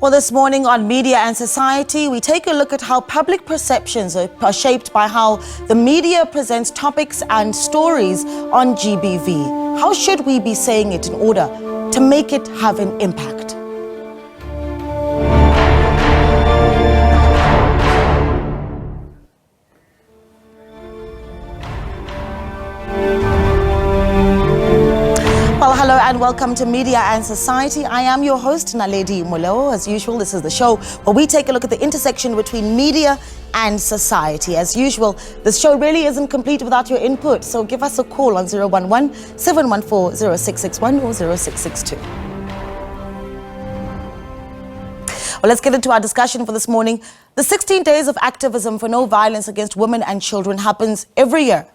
Well, this morning on Media and Society, we take a look at how public perceptions are shaped by how the media presents topics and stories on GBV. How should we be saying it in order to make it have an impact? Well, hello and welcome to Media and Society. I am your host, Naledi Moleo. As usual, this is the show where we take a look at the intersection between media and society. As usual, this show really isn't complete without your input, so give us a call on 011-714-0661 or 0662. Well, let's get into our discussion for this morning. The 16 days of activism for no violence against women and children happens every year.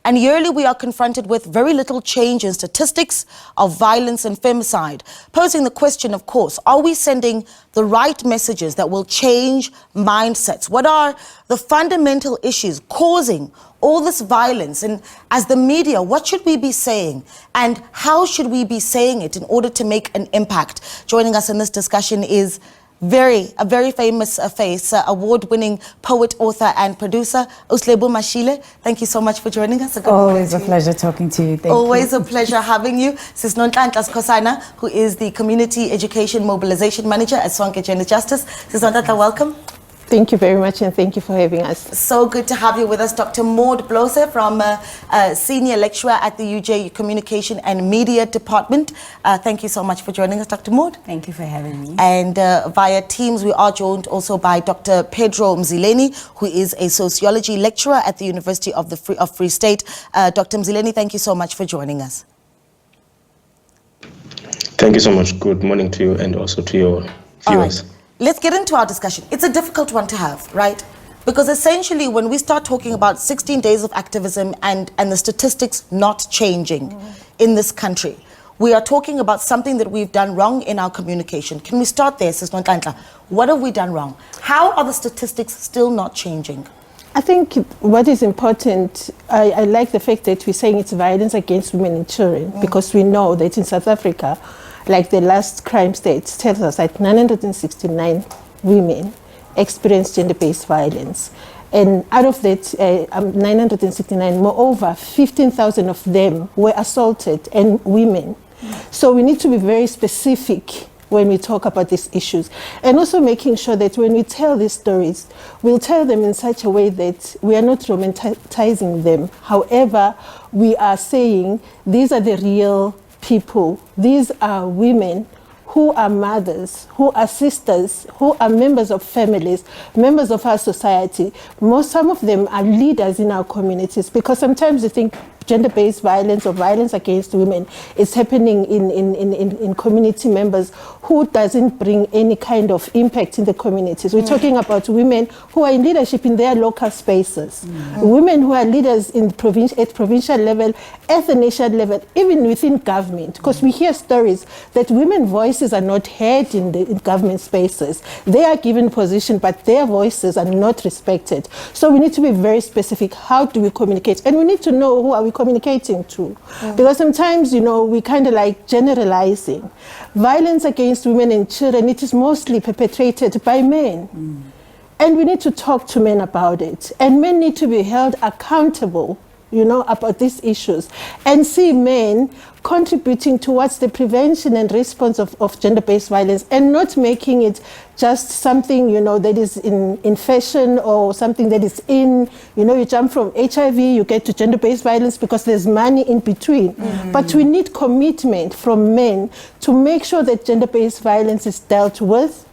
And yearly we are confronted with very little change in statistics of violence and femicide, posing the question, of course, are we sending the right messages that will change mindsets? What are the fundamental issues causing all this violence? And as the media, what should we be saying? And how should we be saying it in order to make an impact? Joining us in this discussion is a very famous face, award-winning poet, author and producer, Uslebu Mashile. Thank you so much for joining us. Always a pleasure talking to you. Thank Always a pleasure having you. Sis Nonhlanhla Sikhosana, who is the Community Education Mobilization Manager at Sonke Gender Justice. Sis Nonhlanhla, welcome. Thank you very much, and thank you for having us. So good to have you with us. Dr. Maud Blose, from Senior Lecturer at the UJ Communication and Media Department. Thank you so much for joining us, Dr. Maud. Thank you for having me. And via Teams, we are joined also by Dr. Pedro Mzileni, who is a Sociology Lecturer at the University of Free State. Dr. Mzileni, thank you so much for joining us. Thank you so much. Good morning to you and also to your viewers. Let's get into our discussion. It's a difficult one to have, right? Because essentially when we start talking about 16 days of activism and the statistics not changing in this country, we are talking about something that we've done wrong in our communication. Can we start there, Sis Nonhlanhla? What have we done wrong? How are the statistics still not changing? I think what is important, I like the fact that we're saying it's violence against women and children, because we know that in South Africa, like the last crime stats tells us that 969 women experienced gender-based violence. And out of that 969, moreover, 15,000 of them were assaulted and women. So we need to be very specific when we talk about these issues. And also making sure that when we tell these stories, we'll tell them in such a way that we are not romanticizing them. However, we are saying these are the real people. These are women who are mothers, who are sisters, who are members of families, members of our society. Some of them are leaders in our communities, because sometimes you think gender-based violence or violence against women is happening in community members who doesn't bring any kind of impact in the communities. We're talking about women who are in leadership in their local spaces, women who are leaders at provincial level, at the national level, even within government, because we hear stories that women's voices are not heard in government spaces. They are given position, but their voices are not respected. So we need to be very specific. How do we communicate? And we need to know who are we communicating to, because sometimes, you know, we kind of like generalizing. Violence against women and children, it is mostly perpetrated by men. And we need to talk to men about it. And men need to be held accountable, you know, about these issues, and see men contributing towards the prevention and response of gender-based violence, and not making it just something, you know, that is in fashion, or something that is you know, you jump from HIV, you get to gender-based violence because there's money in between. But we need commitment from men to make sure that gender-based violence is dealt with,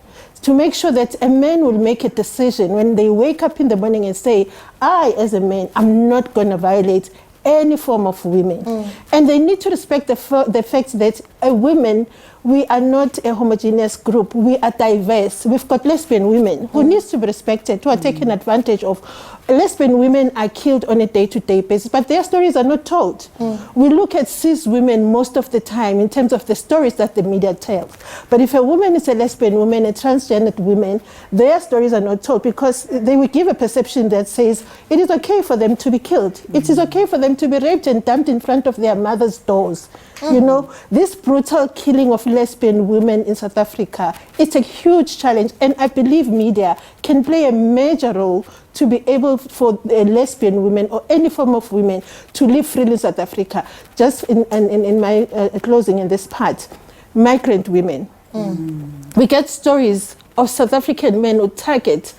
to make sure that a man will make a decision when they wake up in the morning and say, I, as a man, I'm not going to violate any form of women. And they need to respect the fact that women, we are not a homogeneous group. We are diverse. We've got lesbian women who needs to be respected, who are taken advantage of. Lesbian women are killed on a day-to-day basis, but their stories are not told. We look at cis women most of the time in terms of the stories that the media tells. But if a woman is a lesbian woman, a transgendered woman, their stories are not told, because they will give a perception that says it is okay for them to be killed. It is okay for them to be raped and dumped in front of their mother's doors. You know, this brutal killing of lesbian women in South Africa. It's a huge challenge, and I believe media can play a major role to be able for lesbian women or any form of women to live freely in South Africa. Just in my closing in this part, migrant women. We get stories of South African men who target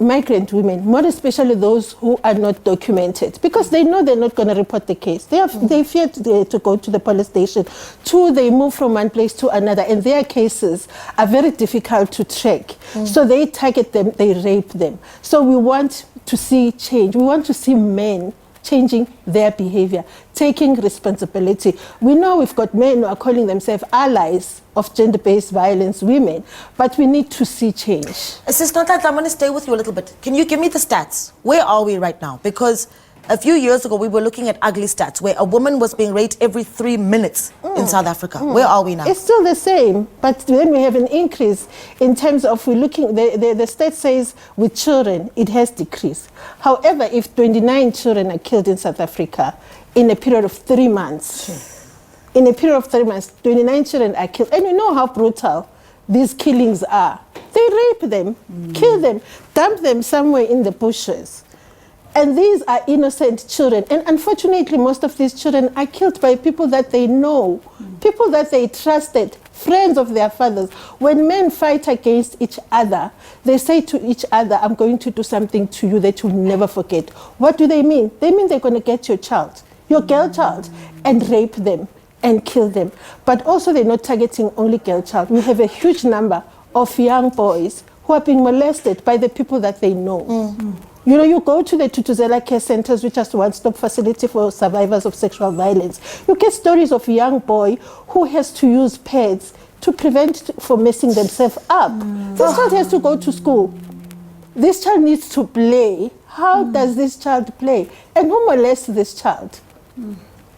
migrant women, more especially those who are not documented, because they know they're not going to report the case. They fear to go to the police station. Two, they move from one place to another, and their cases are very difficult to track. So they target them, they rape them. So we want to see change. We want to see men changing their behavior, taking responsibility. We know we've got men who are calling themselves allies of gender-based violence women, but we need to see change. Sis Nonhlanhla, I'm going to stay with you a little bit. Can you give me the stats? Where are we right now? Because a few years ago, we were looking at ugly stats where a woman was being raped every 3 minutes in South Africa. Where are we now? It's still the same, but then we have an increase in terms of we're looking, the state says with children, it has decreased. However, if 29 children are killed in South Africa in a period of 3 months, 29 children are killed, and you know how brutal these killings are. They rape them, kill them, dump them somewhere in the bushes. And these are innocent children. And unfortunately, most of these children are killed by people that they know, people that they trusted, friends of their fathers. When men fight against each other, they say to each other, I'm going to do something to you that you'll never forget. What do they mean? They mean they're going to get your child, your girl child, and rape them and kill them. But also they're not targeting only girl child. We have a huge number of young boys who are being molested by the people that they know. You know, you go to the Tutuzela care centers, which is the one-stop facility for survivors of sexual violence. You get stories of a young boy who has to use pads to prevent from messing themselves up. This child has to go to school. This child needs to play. How does this child play? And who molests this child?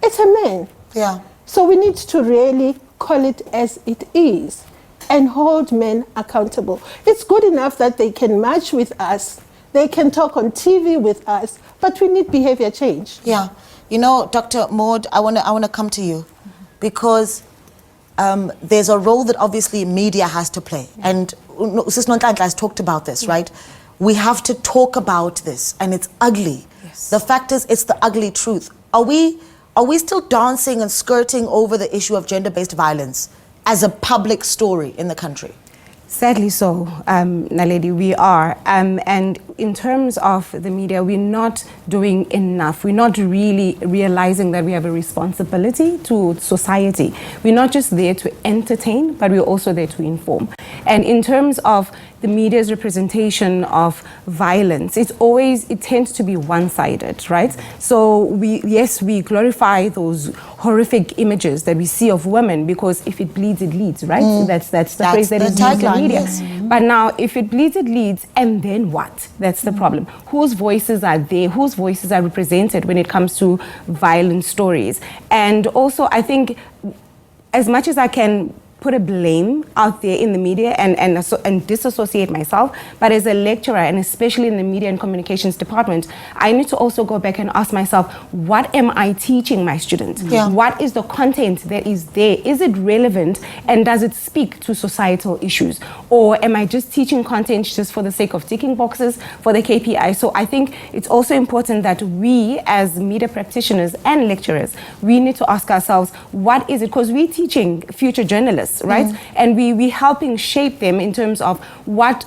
It's a man. Yeah. So we need to really call it as it is and hold men accountable. It's good enough that they can march with us. They can talk on TV with us, but we need behavior change. Yeah. You know, Dr. Maud, I want to come to you because there's a role that obviously media has to play. And Sis Nonhlanhla has talked about this, right? We have to talk about this, and it's ugly. Yes. The fact is, it's the ugly truth. Are we still dancing and skirting over the issue of gender-based violence as a public story in the country? Sadly so, Naledi, we are. And in terms of the media, we're not doing enough. We're not really realizing that we have a responsibility to society. We're not just there to entertain, but we're also there to inform. And in terms of the media's representation of violence, it tends to be one-sided, right? So we glorify those horrific images that we see of women because if it bleeds, it leads, right? That's the phrase that is used in the media. Yes. But now, if it bleeds, it leads, and then what? That's the problem. Whose voices are there? Whose voices are represented when it comes to violent stories? And also, I think, as much as I can put a blame out there in the media and disassociate myself, but as a lecturer and especially in the media and communications department, I need to also go back and ask myself, what am I teaching my students? Yeah. What is the content that is there? Is it relevant and does it speak to societal issues? Or am I just teaching content just for the sake of ticking boxes for the KPI? So I think it's also important that we as media practitioners and lecturers, we need to ask ourselves, what is it? Because we're teaching future journalists, right? And we helping shape them in terms of what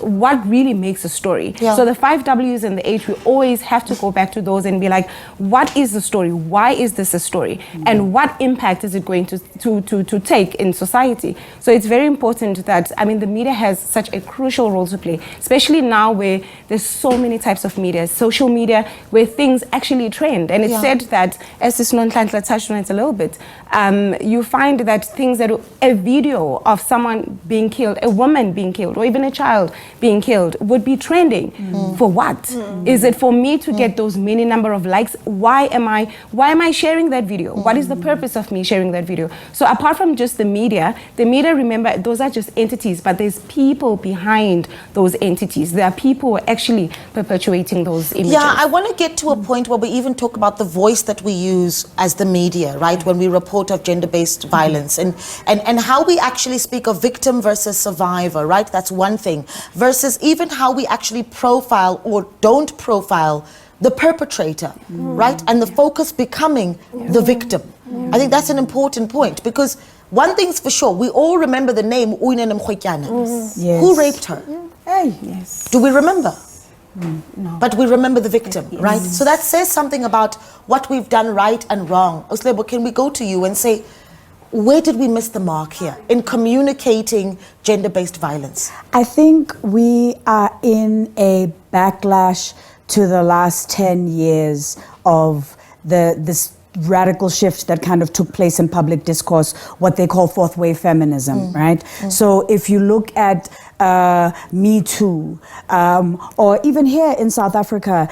really makes a story. Yeah. So the 5 W's and the H, we always have to go back to those and be like, what is the story? Why is this a story? And what impact is it going to take in society? So it's very important that, I mean, the media has such a crucial role to play, especially now where there's so many types of media, social media, where things actually trend. And it's said that, as Sis Nonhlanhla touched on it a little bit, you find that things that a video video of someone being killed, a woman being killed, or even a child being killed would be trending. For what? Is it for me to get those many number of likes? Why am I sharing that video? What is the purpose of me sharing that video? So apart from just the media, remember, those are just entities, but there's people behind those entities. There are people who are actually perpetuating those images. Yeah, I want to get to a point where we even talk about the voice that we use as the media, right? When we report of gender-based violence and how we actually speak of victim versus survivor, right? That's one thing. Versus even how we actually profile or don't profile the perpetrator, right? And the focus becoming the victim. I think that's an important point, because one thing's for sure, we all remember the name Uyinene Mrwetyana. Yes. Who raped her? Yes. Do we remember? No. But we remember the victim, right? So that says something about what we've done right and wrong. Oslebo, can we go to you and say, where did we miss the mark here in communicating gender-based violence? I think we are in a backlash to the last 10 years of this radical shift that kind of took place in public discourse, what they call fourth wave feminism, right? So if you look at Me Too, or even here in South Africa,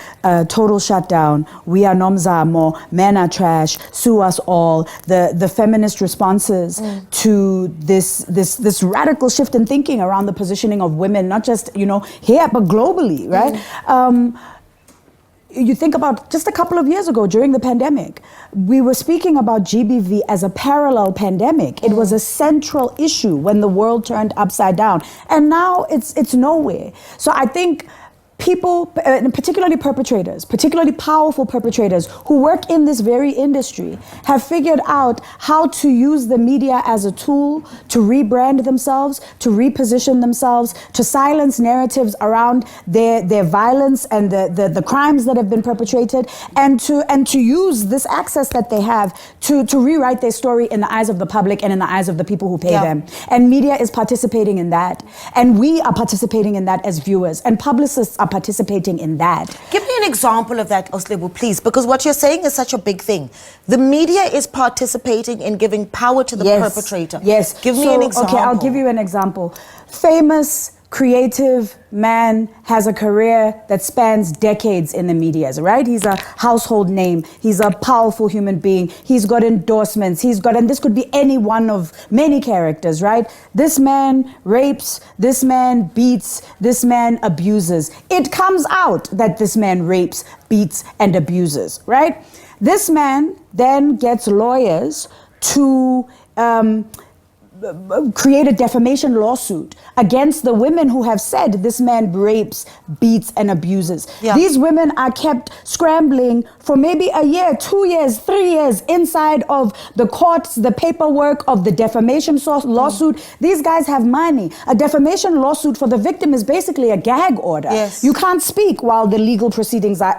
total shutdown, we are nomzamo, men are trash, sue us all, the feminist responses to this radical shift in thinking around the positioning of women, not just, here, but globally, right? You think about just a couple of years ago during the pandemic, we were speaking about GBV as a parallel pandemic. It was a central issue when the world turned upside down. And now it's nowhere. So I think people, particularly perpetrators, particularly powerful perpetrators who work in this very industry, have figured out how to use the media as a tool to rebrand themselves, to reposition themselves, to silence narratives around their violence and the crimes that have been perpetrated, and to use this access that they have to rewrite their story in the eyes of the public and in the eyes of the people who pay them. And media is participating in that. And we are participating in that as viewers. And publicists are participating in that. Give me an example of that, Oslebo, please, because what you're saying is such a big thing. The media is participating in giving power to the perpetrator. Yes. Give me an example. Okay, I'll give you an example. Famous, creative man has a career that spans decades in the media, right? He's a household name. He's a powerful human being. He's got endorsements. And this could be any one of many characters, right? This man rapes, this man beats, this man abuses. It comes out that this man rapes, beats, and abuses, right? This man then gets lawyers to create a defamation lawsuit against the women who have said this man rapes, beats, and abuses. These women are kept scrambling for maybe a year, 2 years, 3 years inside of the courts, the paperwork of the defamation lawsuit. These guys have money. A defamation lawsuit for the victim is basically a gag order. You can't speak while the legal proceedings are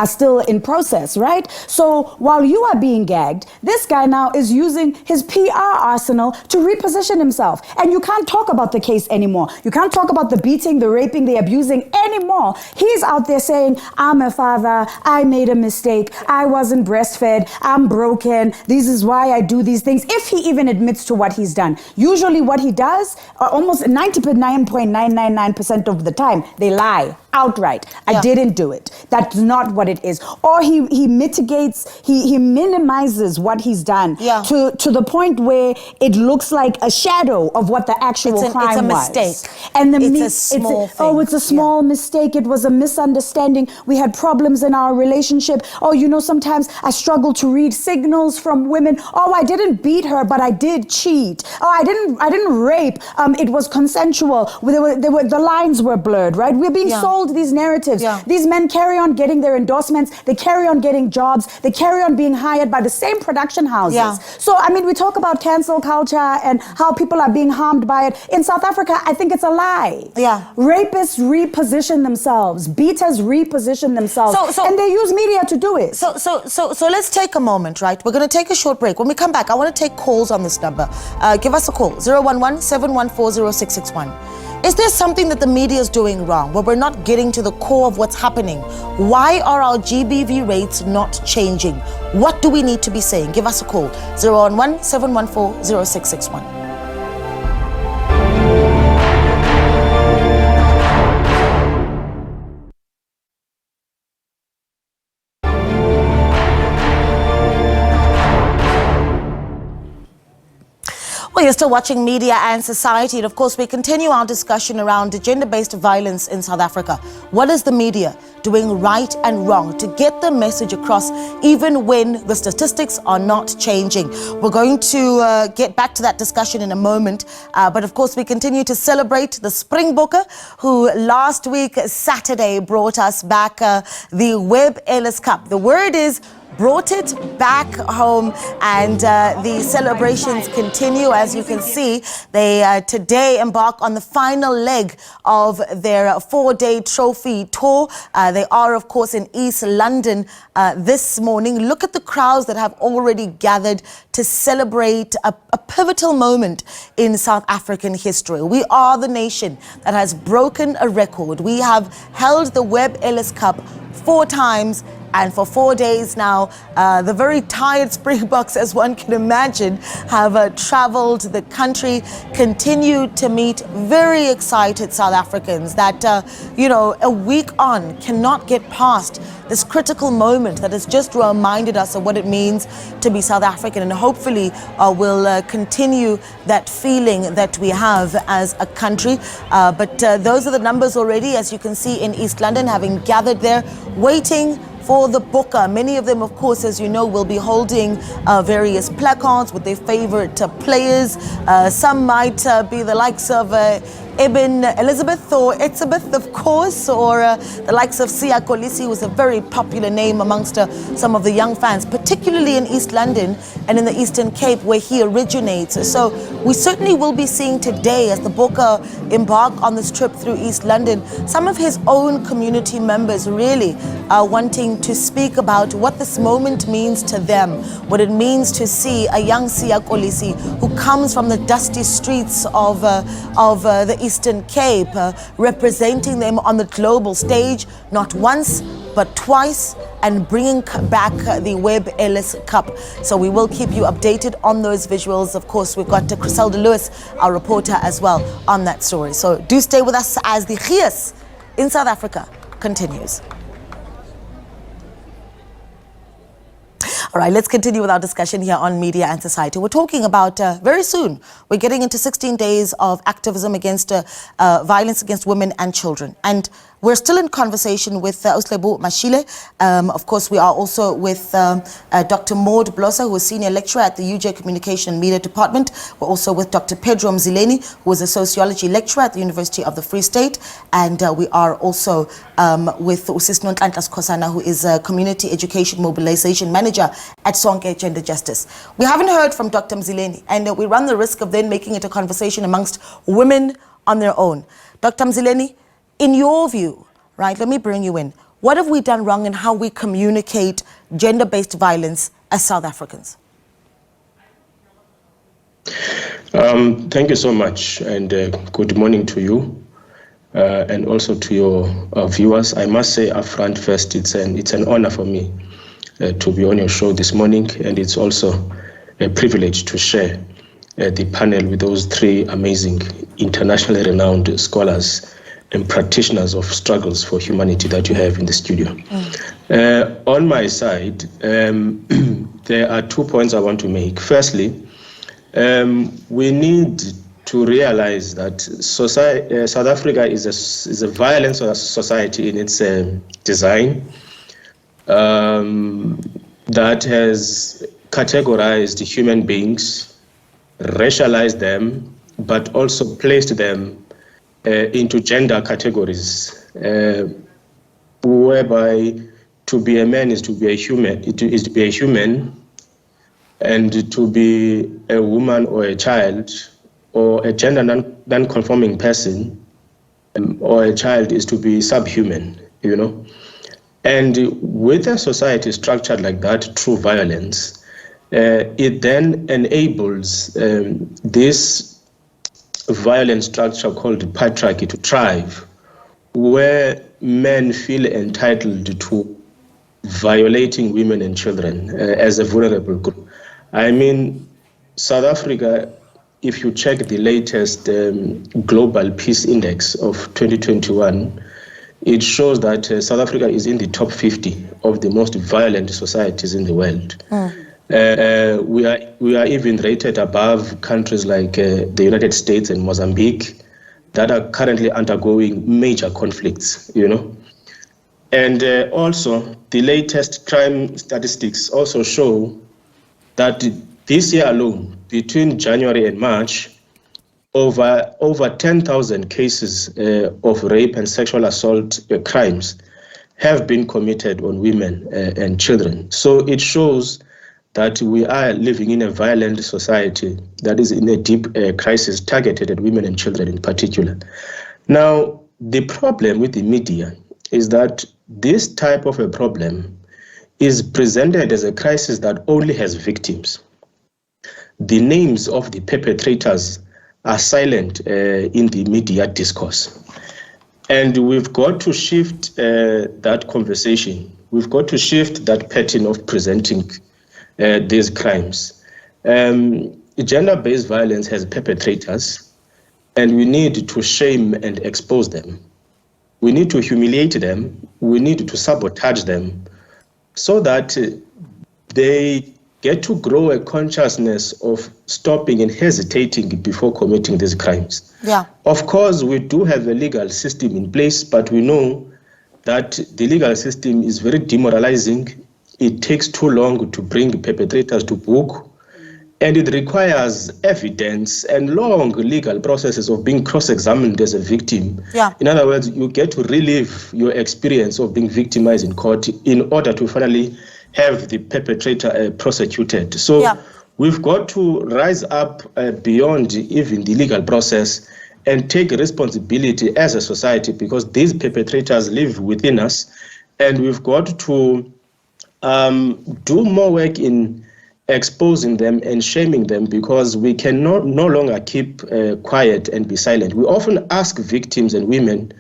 still in process, right? So while you are being gagged, this guy now is using his PR arsenal to reposition himself. And you can't talk about the case anymore. You can't talk about the beating, the raping, the abusing anymore. He's out there saying, I'm a father, I made a mistake, I wasn't breastfed, I'm broken, this is why I do these things. If he even admits to what he's done. Usually what he does, almost 99.999% of the time, they lie outright. I didn't do it. That's not what it is. Or he mitigates, he minimizes what he's done to the point where it looks like a shadow of what the actual crime was. It's a mistake. And it's a small thing. Oh, it's a small mistake. It was a misunderstanding. We had problems in our relationship. Oh, sometimes I struggle to read signals from women. Oh, I didn't beat her, but I did cheat. Oh, I didn't rape. It was consensual. The lines were blurred, right? We're being sold these narratives. These men carry on getting their endorsements. They carry on getting jobs. They carry on being hired by the same production houses. So, we talk about cancel culture and how people are being harmed by it. In South Africa, I think it's a lie. Rapists reposition themselves. Beaters reposition themselves. And they use media to do it. So let's take a moment, right? We're going to take a short break. When we come back, I want to take calls on this number. Give us a call, 011-714-0661. Is there something that the media is doing wrong, where we're not getting to the core of what's happening? Why are our GBV rates not changing? What do we need to be saying? Give us a call, 011-714-0661. Well, you're still watching Media and Society, and of course we continue our discussion around gender-based violence in South Africa. What is the media doing right and wrong to get the message across even when the statistics are not changing? We're going to get back to that discussion in a moment, but of course we continue to celebrate the Springbokke, who last week Saturday brought us back the Webb Ellis Cup. The word is brought it back home, and the celebrations continue. As you can see, they today embark on the final leg of their 4-day trophy tour. They are, of course, in East London this morning. Look at the crowds that have already gathered to celebrate a pivotal moment in South African history. We are the nation that has broken a record. We have held the Webb Ellis Cup 4 times, and for 4 days now. The very tired Springboks, as one can imagine, have traveled the country, continued to meet very excited South Africans that, a week on cannot get past this critical moment that has just reminded us of what it means to be South African, and hopefully will continue that feeling that we have as a country. But those are the numbers already, as you can see, in East London, having gathered there, waiting for the booker. Many of them, of course, as you know, will be holding various placards with their favorite players. Some might be the likes of Eben Elizabeth or Etzebeth, of course, or the likes of Siya Kolisi, who's a very popular name amongst some of the young fans, particularly in East London and in the Eastern Cape, where he originates. So we certainly will be seeing today, as the booker embark on this trip through East London, some of his own community members really wanting to speak about what this moment means to them, what it means to see a young Siya Kolisi who comes from the dusty streets of the Eastern Cape, representing them on the global stage, not once, but twice, and bringing back the Webb Ellis Cup. So we will keep you updated on those visuals. Of course, we've got Griselda Lewis, our reporter, as well on that story. So do stay with us as the Gies in South Africa continues. All right, let's continue with our discussion here on Media and Society. We're talking about very soon, we're getting into 16 days of activism against violence against women and children. And we're still in conversation with Oslebu Mashile. Of course, we are also with Dr. Maud Blossa, who is Senior Lecturer at the UJ Communication and Media Department. We're also with Dr. Pedro Mzileni, who is a Sociology Lecturer at the University of the Free State. And we are also with Usisno Ntantlas Khosana, who is a Community Education Mobilization Manager at Sonke Gender Justice. We haven't heard from Dr. Mzileni, and we run the risk of then making it a conversation amongst women on their own. Dr. Mzileni, in your view, right, let me bring you in. What have we done wrong in how we communicate gender-based violence as South Africans? Thank you so much, and good morning to you, and also to your viewers. I must say upfront first, it's an honor for me to be on your show this morning, and it's also a privilege to share the panel with those 3 amazing internationally renowned scholars and practitioners of struggles for humanity that you have in the studio. On my side, there are 2 points I want to make. Firstly, we need to realize that South Africa is a violent society in its design, that has categorized human beings, racialized them, but also placed them into gender categories, whereby to be a man is to be a human, is to be a human, and to be a woman or a child or a gender non-conforming person or a child is to be subhuman, And with a society structured like that through violence, it then enables this violent structure called patriarchy to thrive, where men feel entitled to violating women and children as a vulnerable group. I mean, South Africa, if you check the latest Global Peace Index of 2021, it shows that South Africa is in the top 50 of the most violent societies in the world. We are even rated above countries like the United States and Mozambique that are currently undergoing major conflicts, And also, the latest crime statistics also show that this year alone, between January and March, over 10,000 cases of rape and sexual assault crimes have been committed on women and children. So it shows that we are living in a violent society that is in a deep crisis targeted at women and children in particular. Now, the problem with the media is that this type of a problem is presented as a crisis that only has victims. The names of the perpetrators are silent in the media discourse. And we've got to shift that conversation. We've got to shift that pattern of presenting these crimes. Gender-based violence has perpetrators, and we need to shame and expose them. We need to humiliate them. We need to sabotage them so that they get to grow a consciousness of stopping and hesitating before committing these crimes. Yeah. Of course, we do have a legal system in place, but we know that the legal system is very demoralizing. It takes too long to bring perpetrators to book, and it requires evidence and long legal processes of being cross-examined as a victim. Yeah. In other words, you get to relive your experience of being victimized in court in order to finally have the perpetrator prosecuted. So we've got to rise up beyond even the legal process and take responsibility as a society, because these perpetrators live within us, and we've got to do more work in exposing them and shaming them, because we cannot no longer keep quiet and be silent. We often ask victims and women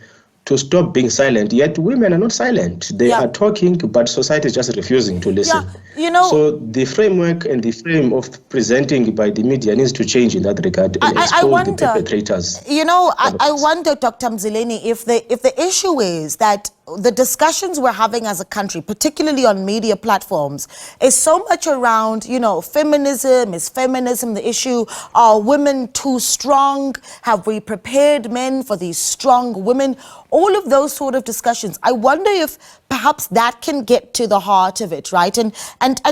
to stop being silent, yet women are not silent. They are talking, but society is just refusing to listen. So the framework and the frame of presenting by the media needs to change in that regard and expose the perpetrators. I wonder, Dr. Mzileni, if the issue is that the discussions we're having as a country, particularly on media platforms, is so much around, feminism. Is feminism the issue? Are women too strong? Have we prepared men for these strong women? All of those sort of discussions. I wonder if perhaps that can get to the heart of it, right? And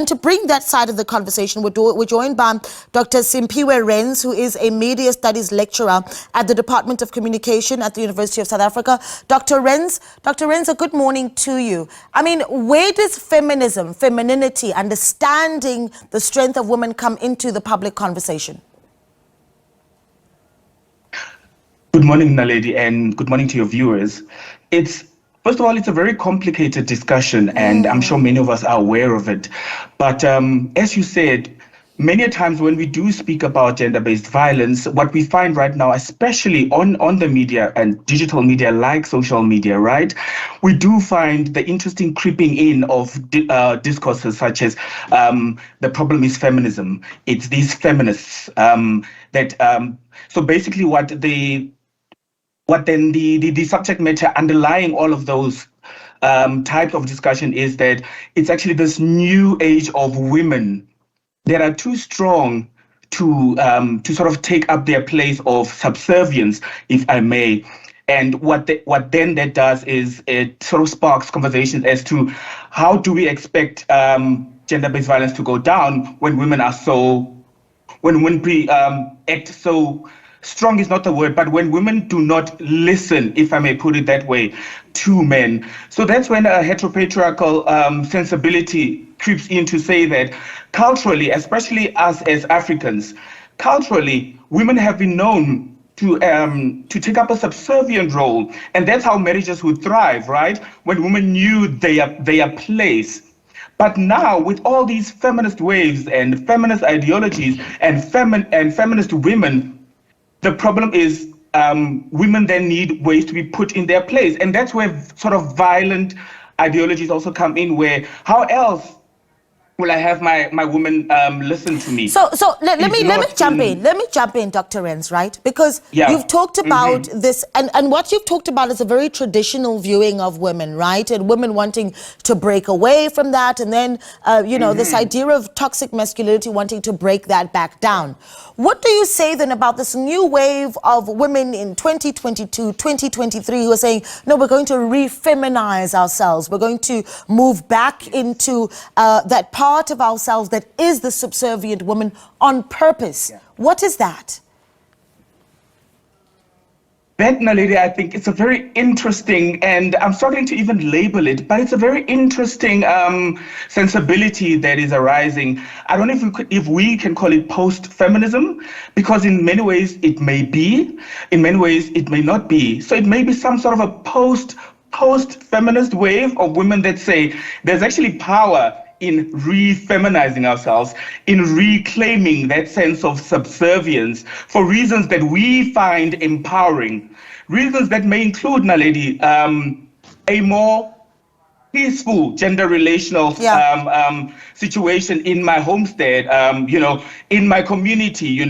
to bring that side of the conversation, we're joined by Dr. Simphiwe Renz, who is a media studies lecturer at the Department of Communication at the University of South Africa. Dr. Renz, a good morning to you. I mean, where does feminism, femininity, understanding the strength of women come into the public conversation? Good morning, Naledi, and good morning to your viewers. First of all, it's a very complicated discussion, and I'm sure many of us are aware of it. But as you said, many times when we do speak about gender-based violence, what we find right now, especially on the media and digital media like social media, right, we do find the interesting creeping in of discourses such as the problem is feminism. It's these feminists so basically what then the subject matter underlying all of those types of discussion is that it's actually this new age of women that are too strong to sort of take up their place of subservience, if I may. And what then that does is it sort of sparks conversations as to how do we expect gender-based violence to go down when women are act so strong is not the word, but when women do not listen, if I may put it that way, to men. So that's when a heteropatriarchal sensibility creeps in to say that culturally, especially us as Africans, culturally, women have been known to take up a subservient role, and that's how marriages would thrive, right? When women knew their place. But now, with all these feminist waves and feminist ideologies and feminist women, the problem is women then need ways to be put in their place. And that's where sort of violent ideologies also come in, where how else will I have my women listen to me? So let me jump in. Let me jump in, Dr. Renz, right? Because you've talked about this, and what you've talked about is a very traditional viewing of women, right? And women wanting to break away from that, and then this idea of toxic masculinity wanting to break that back down. What do you say then about this new wave of women in 2022, 2023 who are saying, no, we're going to re-feminize ourselves. We're going to move back into that part of ourselves that is the subservient woman on purpose. What is that? That, Naledi, I think it's a very interesting, and I'm struggling to even label it, but it's a very interesting sensibility that is arising. I don't know if we can call it post-feminism, because in many ways it may be, in many ways it may not be. So it may be some sort of a post-feminist wave of women that say there's actually power in re-feminizing ourselves, in reclaiming that sense of subservience for reasons that we find empowering. Reasons that may include, Naledi, a more peaceful gender relational situation in my homestead, in my community,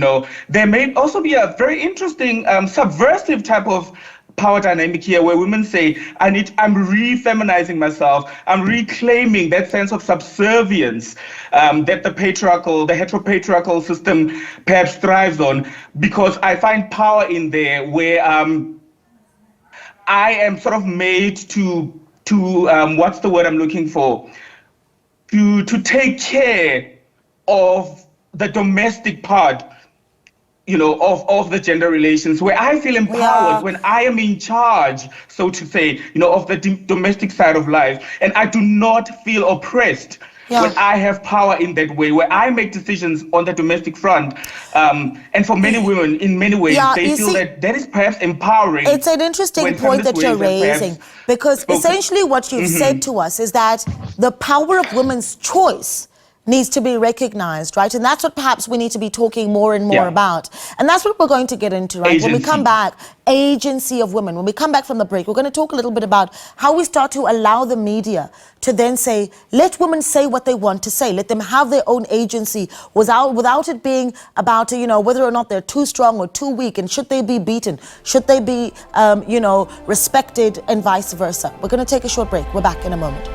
There may also be a very interesting subversive type of power dynamic here where women say, I'm re-feminizing myself, I'm reclaiming that sense of subservience that the heteropatriarchal system perhaps thrives on, because I find power in there where I am sort of made to what's the word I'm looking for? To take care of the domestic part, of the gender relations, where I feel empowered when I am in charge, so to say, of the domestic side of life. And I do not feel oppressed when I have power in that way, where I make decisions on the domestic front. And for many women, in many ways, they feel that is perhaps empowering. It's an interesting point that you're raising, because essentially what you've said to us is that the power of women's choice needs to be recognized, right? And that's what perhaps we need to be talking more and more about. And that's what we're going to get into, right? When we come back, agency of women. When we come back from the break, we're going to talk a little bit about how we start to allow the media to then say, let women say what they want to say. Let them have their own agency without it being about, whether or not they're too strong or too weak, and should they be beaten? Should they be, respected, and vice versa? We're going to take a short break. We're back in a moment.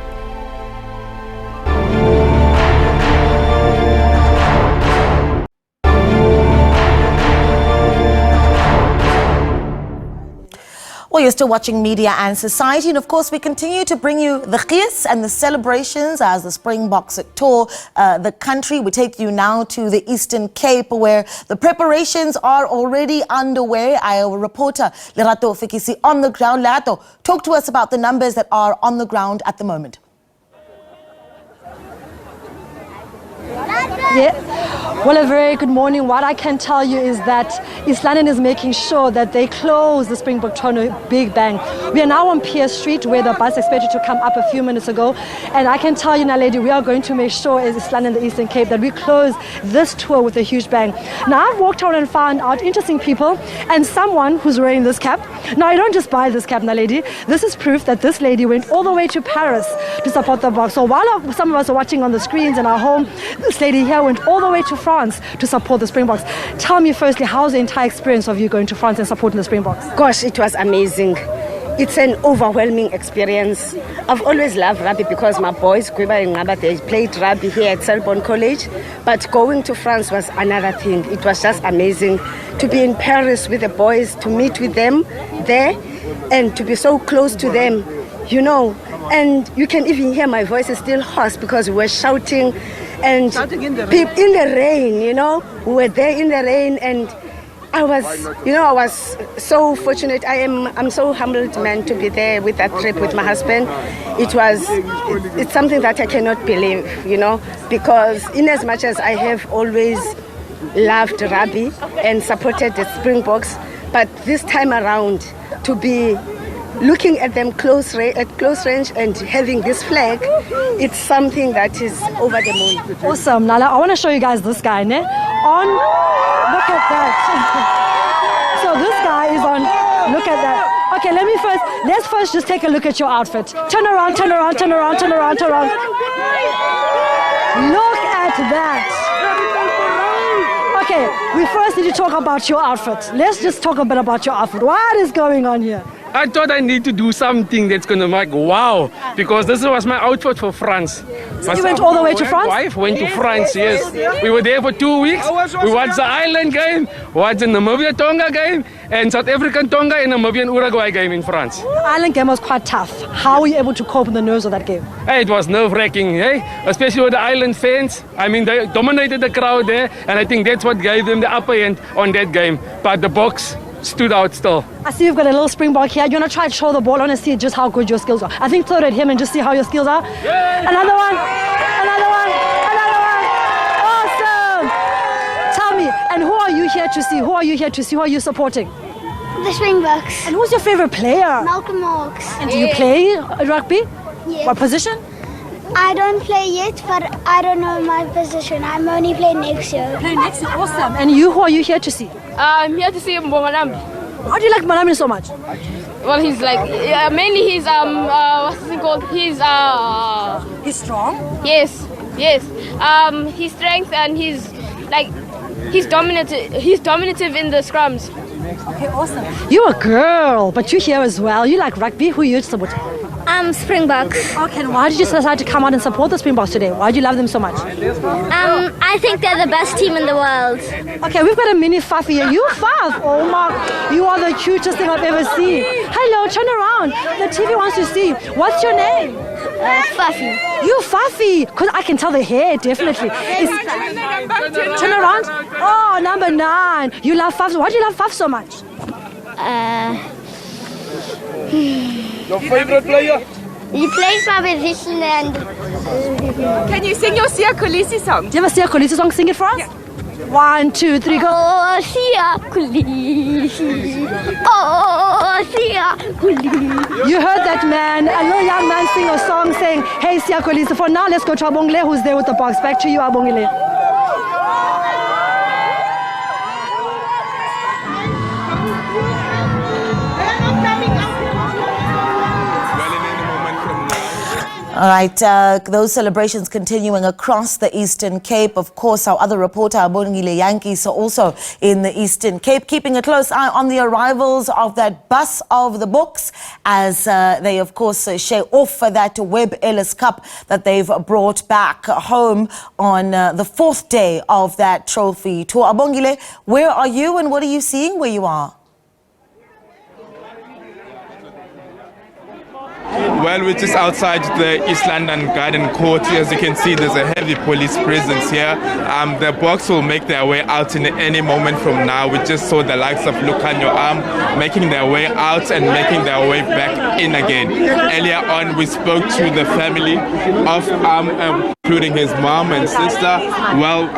Well, you're still watching Media and Society, and of course we continue to bring you the qiyas and the celebrations as the Springboxing tour the country. We take you now to the Eastern Cape, where the preparations are already underway. Our reporter Lerato Fikisi on the ground. Lerato, talk to us about the numbers that are on the ground at the moment. Well, a very good morning. What I can tell you is that East London is making sure that they close the Springbok Tono Big Bang. We are now on Pier Street, where the bus expected to come up a few minutes ago. And I can tell you now, lady, we are going to make sure as East London, the Eastern Cape, that we close this tour with a huge bang. Now, I've walked around and found out interesting people and someone who's wearing this cap. Now, I don't just buy this cap, now, lady. This is proof that this lady went all the way to Paris to support the Boks. So while some of us are watching on the screens in our home, this lady here went all the way to France to support the Springboks. Tell me firstly, how's the entire experience of you going to France and supporting the Springboks? Gosh, it was amazing. It's an overwhelming experience. I've always loved rugby because my boys, Gwiba and Ngaba, they played rugby here at Selborne College. But going to France was another thing. It was just amazing to be in Paris with the boys, to meet with them there, and to be so close to them, And you can even hear my voice is still hoarse because we were shouting and in the rain, we were there in the rain, and I was so fortunate. I'm so humbled, man, to be there with that trip with my husband. It's something that I cannot believe, because in as much as I have always loved rugby and supported the Springboks, but this time around to be looking at them at close range and having this flag, it's something that is over the moon. Awesome, Nala. I want to show you guys this guy, ne? Look at that. So this guy is on, look at that. Okay, let's first just take a look at your outfit. Turn around. Look at that. Okay, we first need to talk about your outfit. Let's just talk a bit about your outfit. What is going on here? I thought I need to do something that's going to make wow, because this was my outfit for France. So you went all the way to France? My wife went to France, yes. We were there for 2 weeks. We watched the Ireland game, watched the Namibia-Tonga game, and South African-Tonga and Namibian-Uruguay game in France. The Ireland game was quite tough. How were you able to cope with the nerves of that game? Hey, it was nerve-wracking, hey? Especially with the Ireland fans. I mean, they dominated the crowd there, and I think that's what gave them the upper hand on that game. But the box stood out still. I see you've got a little Springbok here. You want to try to throw the ball on and see just how good your skills are. I think throw it at him and just see how your skills are. Another one. Another one. Another one. Awesome. Tell me, and who are you here to see? Who are you here to see? Who are you supporting? The Springboks. And who's your favorite player? Malcolm Marks. And do you play rugby? Yes. What position? I don't play yet, but I don't know my position. I'm only playing next year. Play next year. Awesome. And you, who are you here to see? I'm here to see Mbongalambi. How do you like Malami so much? Well, he's like mainly he's what's it called? He's strong. Yes. His strength and he's dominative in the scrums. Okay, awesome. You're a girl, but you're here as well. You like rugby. Who are you supporting? Springboks. Okay, and why did you decide to come out and support the Springboks today? Why do you love them so much? I think they're the best team in the world. Okay, we've got a mini Fafi here. You Faf. Oh my, you are the cutest thing I've ever seen. Hello, turn around. The TV wants to see. What's your name? Fafi. You Fafi. Because I can tell the hair, definitely. Turn around. Oh, number 9. You love Faf. Why do you love Faf so much? Your favorite player? He plays my position and... Can you sing your Sia Kolisi song? Do you have a Sia Kolisi song? Sing it for us. Yeah. 1, 2, 3, go. Oh, Sia Kolisi. Oh, Sia Kolisi. You heard that man, a little young man sing a song saying, hey, Sia Kolisi. For now, let's go to Abongile, who's there with the box. Back to you, Abongile. All right, those celebrations continuing across the Eastern Cape. Of course, our other reporter, Abongile Yankees, are also in the Eastern Cape, keeping a close eye on the arrivals of that bus of the books as they, of course, share off that Webb Ellis Cup that they've brought back home on the 4th day of that trophy tour. Abongile, where are you and what are you seeing where you are? Well, we're just outside the East London Garden Court. As you can see, there's a heavy police presence here. The box will make their way out in any moment from now. We just saw the likes of Lucanio making their way out and making their way back in again. Earlier on, we spoke to the family of including his mom and sister. Well,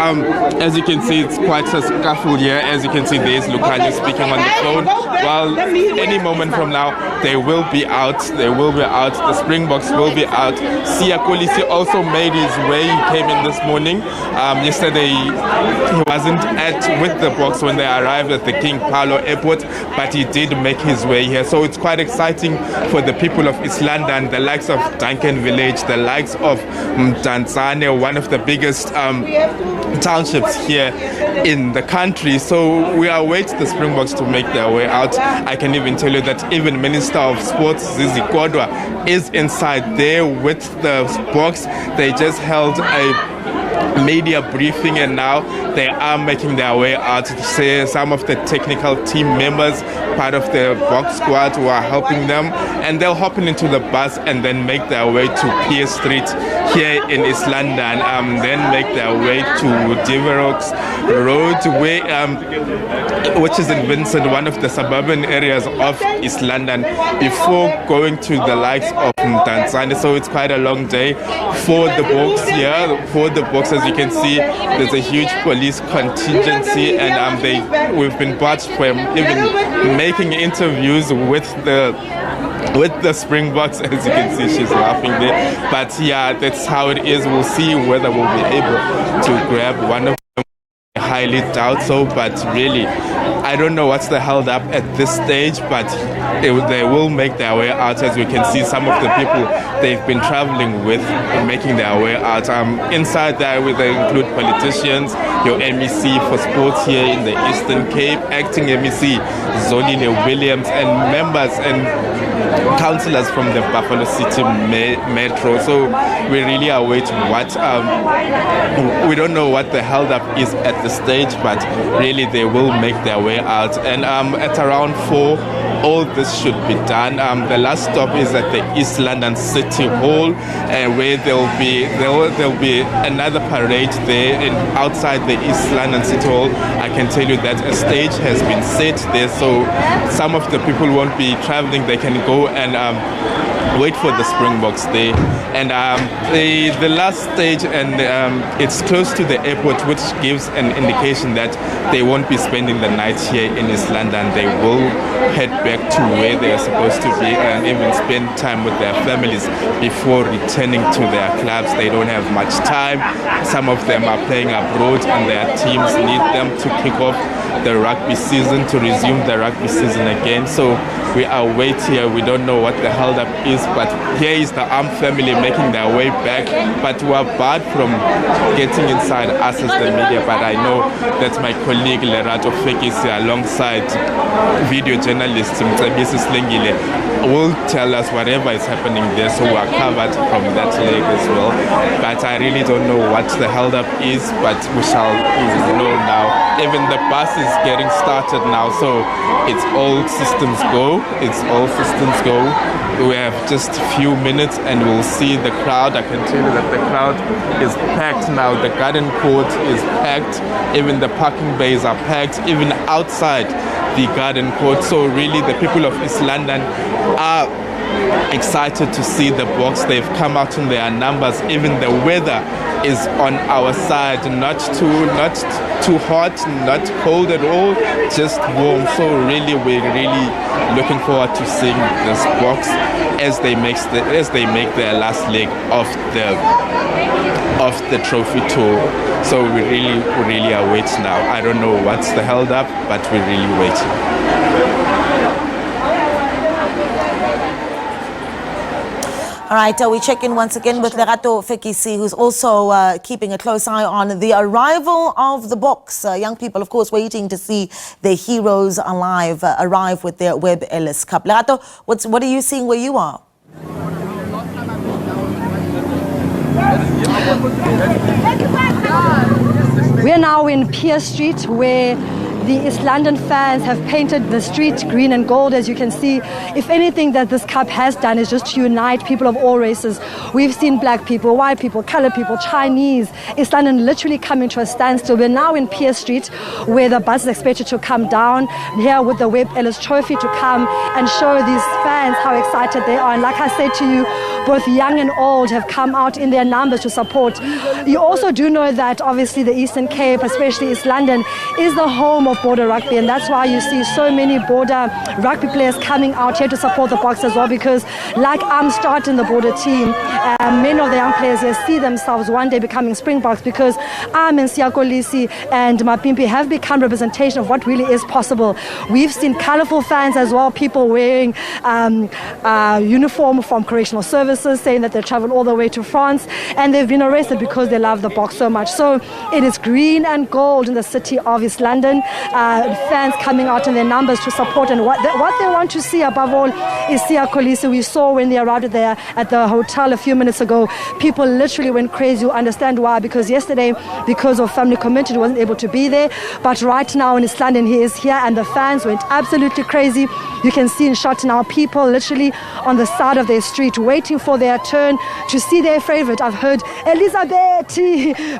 as you can see, it's quite a scuffle here. As you can see, there's Lucanio speaking on the phone. Well, any moment from now, they will be out. They will be out. The Springboks will be out. Sia Kolisi also made his way. He came in this morning. Yesterday, he wasn't with the box when they arrived at the King Paulo Airport, but he did make his way here. So it's quite exciting for the people of East London, the likes of Duncan Village, the likes of Mdantsane, one of the biggest townships here in the country. So we await the Springboks to make their way out. I can even tell you that even Minister of Sports Zizi Kodwa is inside there with the box. They just held a media briefing and now they are making their way out to say some of the technical team members, part of the box squad who are helping them, and they'll hop into the bus and then make their way to Pier Street here in East London, then make their way to Devereux Road, which is in Vincent, one of the suburban areas of East London, before going to the likes of Mdantsane. So it's quite a long day for the box here. For the box, as you can see, there's a huge police contingency, and we've been watched for even making interviews with the Springboks. As you can see, she's laughing there. But yeah, that's how it is. We'll see whether we'll be able to grab one of them. highly doubt so, but really, I don't know what's the held up at this stage, but they will make their way out. As we can see, some of the people they've been traveling with making their way out. Inside there, they include politicians, your MEC for sports here in the Eastern Cape, acting MEC Zonile Williams, and members and councillors from the Buffalo City Metro. So we really await what we don't know what the held up is at the stage, but really they will make their way out. And at around 4, all this should be done. The last stop is at the East London City Hall, where there'll be another parade there outside the East London City Hall. I can tell you that a stage has been set there, so some of the people won't be traveling. They can go and wait for the Springboks Day. And the last stage, and it's close to the airport, which gives an indication that they won't be spending the night here in East London. They will head back to where they are supposed to be and even spend time with their families before returning to their clubs. They don't have much time. Some of them are playing abroad and their teams need them to kick off the rugby season, to resume the rugby season again. So we are waiting here. We don't know what the held up is, but here is the Arm family making their way back. But we are barred from getting inside us as the media. But I know that my colleague Lerato Fekisi, alongside video journalist SABC Slingile, will tell us whatever is happening there. So we are covered from that leg as well. But I really don't know what the held up is, but we shall know now. Even the bus is getting started now, so it's all systems go. It's all systems go. We have just a few minutes and we'll see the crowd. I can tell you that the crowd is packed now. The garden court is packed. Even the parking bays are packed, even outside the garden court. So really the people of East London are excited to see the Boks. They've come out in their numbers. Even the weather is on our side, not too hot, not cold at all, just warm. So really we're really looking forward to seeing this Boks as they make their last leg of the trophy tour. So we really are waiting now. I don't know what's the held up, but we're really waiting. All right, we check in once again with Lerato Fekisi, who's also keeping a close eye on the arrival of the Boks. Young people, of course, waiting to see their heroes arrive with their Webb Ellis Cup. Lerato, what are you seeing where you are? We're now in Pier Street, where the East London fans have painted the street green and gold, as you can see. If anything that this cup has done is just to unite people of all races. We've seen black people, white people, colored people, Chinese. East London literally coming to a standstill. We're now in Pier Street, where the bus is expected to come down here with the Webb Ellis Trophy to come and show these fans how excited they are. And like I said to you, both young and old have come out in their numbers to support. You also do know that obviously the Eastern Cape, especially East London, is the home of border rugby, and that's why you see so many border rugby players coming out here to support the Boks as well, because like I'm starting the border team, many of the young players here see themselves one day becoming Springboks, because and Siyakolisi and Mapimpi have become representation of what really is possible. We've seen colorful fans as well, people wearing uniform from correctional services, saying that they traveled all the way to France and they've been arrested because they love the Boks so much. So it is green and gold in the city of East London. Fans coming out in their numbers to support, and what they want to see above all is Siyakolisi. We saw when they arrived there at the hotel a few minutes ago, people literally went crazy. You understand why? Because yesterday, because of family commitment, he wasn't able to be there, but right now in East London he is here, and the fans went absolutely crazy. You can see in shot now people literally on the side of their street waiting for their turn to see their favorite. I've heard Elizabeth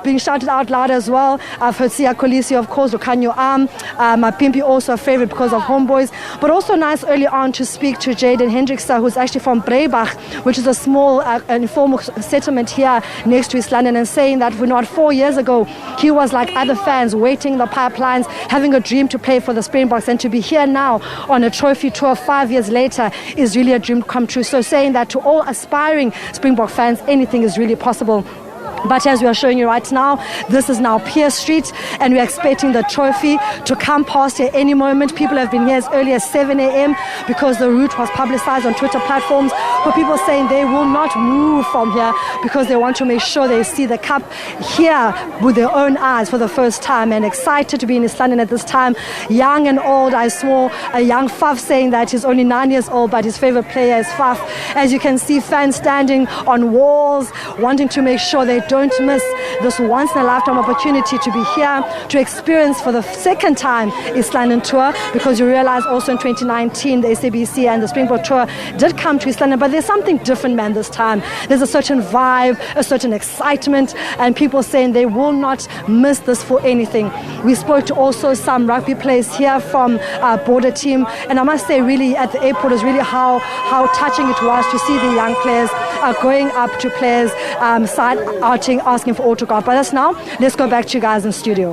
being shouted out loud as well. I've heard Siyakolisi, of course, Lucanio Am, Mapimpi also a favorite because of Homeboys, but also nice early on to speak to Jaden Hendrickster, who's actually from Breibach, which is a small informal settlement here next to East London, and saying that 4 years ago he was like other fans waiting in the pipelines, having a dream to play for the Springboks, and to be here now on a trophy tour 5 years later is really a dream come true. So saying that to all aspiring Springbok fans, anything is really possible. But as we are showing you right now, this is now Pier Street, and we're expecting the trophy to come past here any moment. People have been here as early as 7 a.m. because the route was publicized on Twitter platforms for people saying they will not move from here because they want to make sure they see the cup here with their own eyes for the first time, and excited to be in East London at this time. Young and old. I saw a young Faf saying that he's only 9 years old, but his favorite player is Faf. As you can see, fans standing on walls, wanting to make sure they don't miss this once-in-a-lifetime opportunity to be here, to experience for the second time East London Tour, because you realize also in 2019 the SABC and the Springboxing Tour did come to East London, but there's something different, man, this time. There's a certain vibe, a certain excitement, and people saying they will not miss this for anything. We spoke to also some rugby players here from our border team, and I must say really at the airport is really how touching it was to see the young players going up to players, side arching, asking for autograph. But that's now, let's go back to you guys in studio.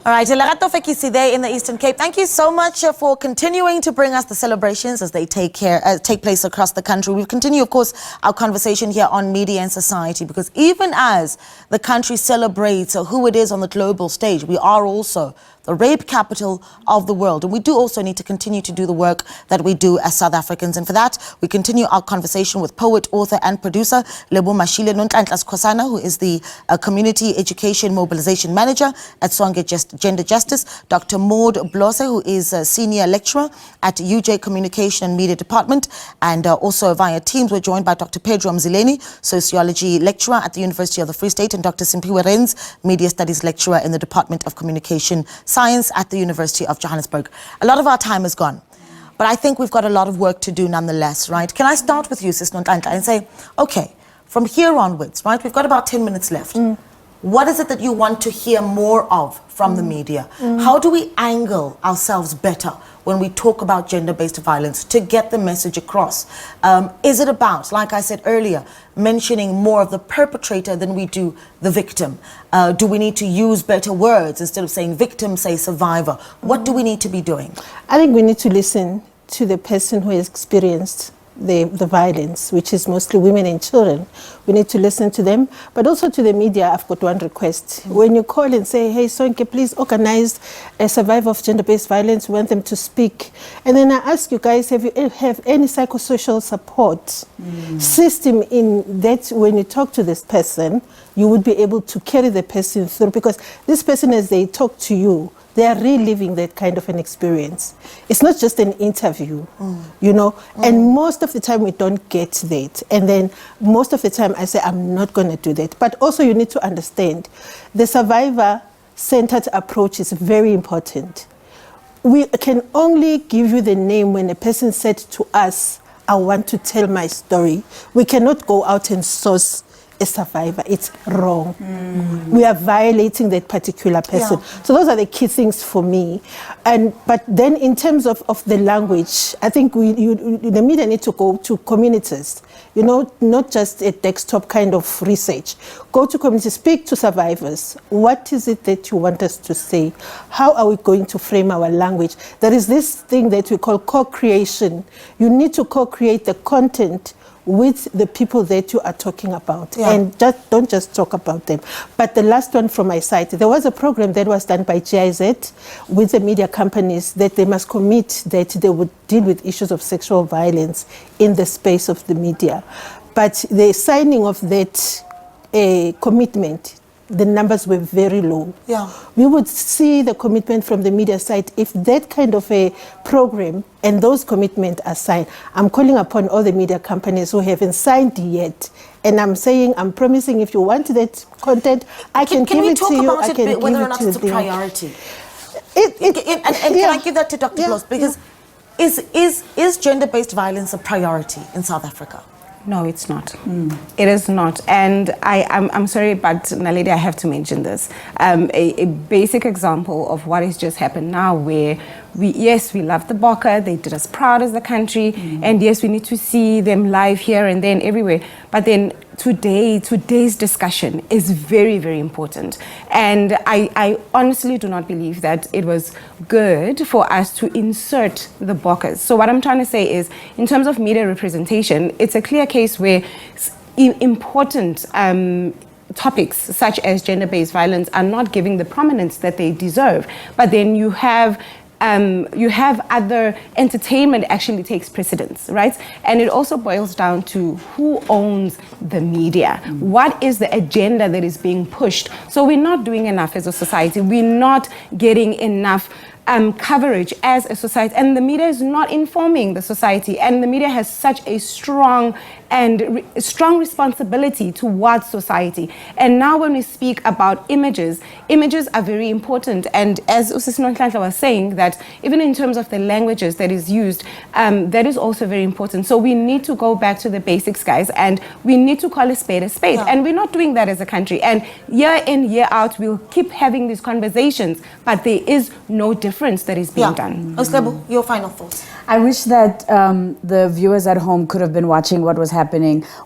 All right, Lerato Fekisi there in the Eastern Cape. Thank you so much for continuing to bring us the celebrations as they take place across the country. We'll continue, of course, our conversation here on media and society, because even as the country celebrates who it is on the global stage, we are also the rape capital of the world. And we do also need to continue to do the work that we do as South Africans. And for that, we continue our conversation with poet, author and producer Lebo Mashile Nonhlanhla, who is the Community Education Mobilization Manager at Songe Gender Justice, Dr. Maud Blose, who is a Senior Lecturer at UJ Communication and Media Department, and also via Teams we're joined by Dr. Pedro Mzileni, Sociology Lecturer at the University of the Free State, and Dr. Simpiwe Renz, Media Studies Lecturer in the Department of Communication Science at the University of Johannesburg. A lot of our time is gone, but I think we've got a lot of work to do nonetheless, right? Can I start with you, Sis Nonhlanhla, and say, okay, from here onwards, right, we've got about 10 minutes left. What is it that you want to hear more of from the media? How do we angle ourselves better when we talk about gender-based violence to get the message across? Is it about, like I said earlier, mentioning more of the perpetrator than we do the victim? Do we need to use better words instead of saying victim, say survivor? What do we need to be doing? I think we need to listen to the person who has experienced the violence, which is mostly women and children. We need to listen to them, but also to the media. I've got one request. When you call and say, hey, Sonke, please organize a survivor of gender-based violence, we want them to speak. And then I ask you guys, have you have any psychosocial support system in that when you talk to this person, you would be able to carry the person through? Because this person, as they talk to you, they are reliving that kind of an experience. It's not just an interview, you know, and most of the time we don't get that. And then most of the time I say, I'm not going to do that. But also you need to understand the survivor-centered approach is very important. We can only give you the name when a person said to us, I want to tell my story. We cannot go out and source a survivor. It's wrong. We are violating that particular person. So those are the key things for me. But then in terms of the language, I think the media need to go to communities, you know, not just a desktop kind of research. Go to communities, speak to survivors. What is it that you want us to say? How are we going to frame our language? There is this thing that we call co-creation. You need to co-create the content with the people that you are talking about, and don't just talk about them. But the last one from my side, there was a program that was done by GIZ with the media companies that they must commit that they would deal with issues of sexual violence in the space of the media. But the signing of that commitment, the numbers were very low. We would see the commitment from the media side if that kind of a program and those commitments are signed. I'm calling upon all the media companies who haven't signed yet, and I'm saying, I'm promising if you want that content, I can give it to you. Can we talk about it, whether or not it's a priority? Can I give that to Dr. Bloss? Because is gender-based violence a priority in South Africa? No, it's not. It is not. And I'm sorry, but Naledi, I have to mention this. A basic example of what has just happened now, where we love the Bokke, they did us proud as a country, and yes, we need to see them live here and then everywhere. But then today's discussion is very, very important. And I honestly do not believe that it was good for us to insert the Bokkes. So what I'm trying to say is, in terms of media representation, it's a clear case where important topics such as gender-based violence are not giving the prominence that they deserve. But then you have other entertainment actually takes precedence, right? And it also boils down to who owns the media. What is the agenda that is being pushed? So we're not doing enough as a society. We're not getting enough coverage as a society, and the media is not informing the society, and the media has such a strong strong responsibility towards society. And now when we speak about images are very important, and as Usis Nonhlanhla was saying, that even in terms of the languages that is used, that is also very important. So we need to go back to the basics, guys, and we need to call a spade, and we're not doing that as a country. And year in, year out, we'll keep having these conversations, but there is no difference that is being done. Oslebu, your final thoughts. I wish that the viewers at home could have been watching what was happening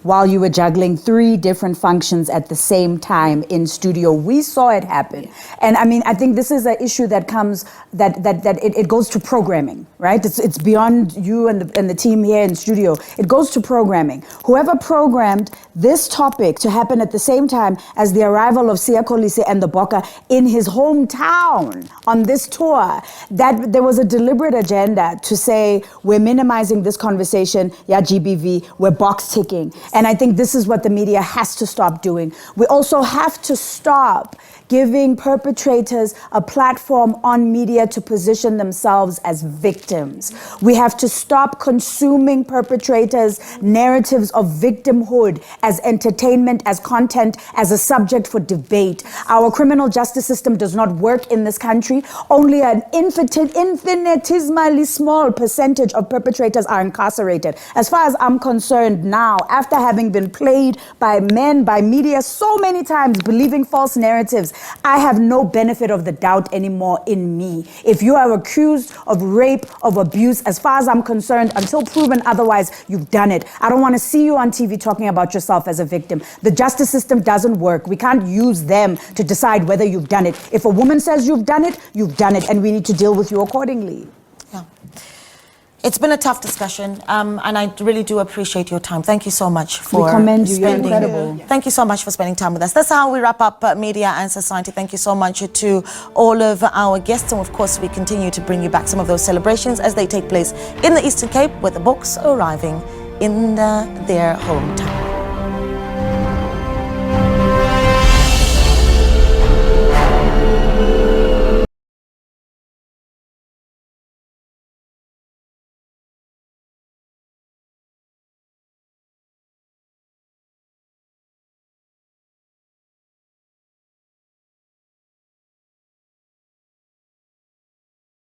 while you were juggling 3 different functions at the same time in studio. We saw it happen. And I mean, I think this is an issue that comes, that it goes to programming, right? It's beyond you and the team here in studio. It goes to programming. Whoever programmed this topic to happen at the same time as the arrival of Siya Kolisi and the Boka in his hometown on this tour, that there was a deliberate agenda to say, we're minimizing this conversation, GBV, we're box ticking. And I think this is what the media has to stop doing. We also have to stop giving perpetrators a platform on media to position themselves as victims. We have to stop consuming perpetrators' narratives of victimhood as entertainment, as content, as a subject for debate. Our criminal justice system does not work in this country. Only an infinitesimally small percentage of perpetrators are incarcerated. As far as I'm concerned now, after having been played by men, by media so many times, believing false narratives, I have no benefit of the doubt anymore in me. If you are accused of rape, of abuse, as far as I'm concerned, until proven otherwise, you've done it. I don't want to see you on TV talking about yourself as a victim. The justice system doesn't work. We can't use them to decide whether you've done it. If a woman says you've done it, and we need to deal with you accordingly. It's been a tough discussion, and I really do appreciate your time. Thank you so much for we commend you. You're spending. incredible. Thank you so much for spending time with us. That's how we wrap up Media and Society. Thank you so much to all of our guests, and of course, we continue to bring you back some of those celebrations as they take place in the Eastern Cape, with the books arriving in their hometown.